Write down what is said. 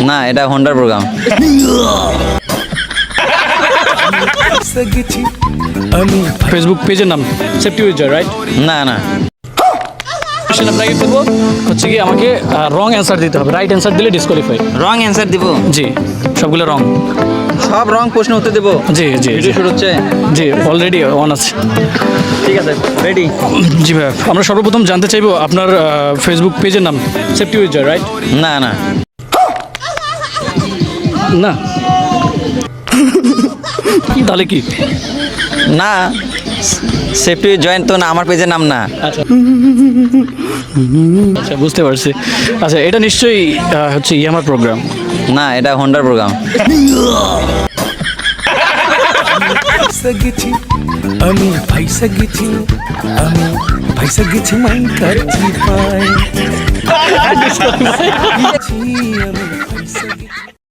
না, এটা হোন্ডার programme. Facebook পেজের নাম সেফটি উইজার, রাইট? না না, কোশ্চেন আপনাকে দেবো, হচ্ছে কি আমাকে রং অ্যান্সার দিতে হবে, রাইট অ্যান্সার দিলে ডিসকোয়ালিফাই। রং অ্যান্সার দিব? জি, সবগুলো রং। সব রং প্রশ্ন উত্তর দেবো? জি জি ভিডিও শুরু হচ্ছে? জি, অলরেডি অন আছে। ঠিক আছে, রেডি। জি ভাইয়া, আমরা সর্বপ্রথম জানতে চাইবো আপনার ফেসবুক পেজের নাম সেফটি উইজার, রাইট? না না, না তাহলে কি? না, সেফটি জয়েন্ট তো না, আমার পেজের নাম না। আচ্ছা আচ্ছা, বুঝতে পারছি। আচ্ছা, এটা নিশ্চয়ই হচ্ছে ইয়ামার প্রোগ্রাম। না, এটা হোন্ডার প্রোগ্রাম। আমি পয়সা গেছি, আমি পয়সা গেছি মাই কাছি পাই।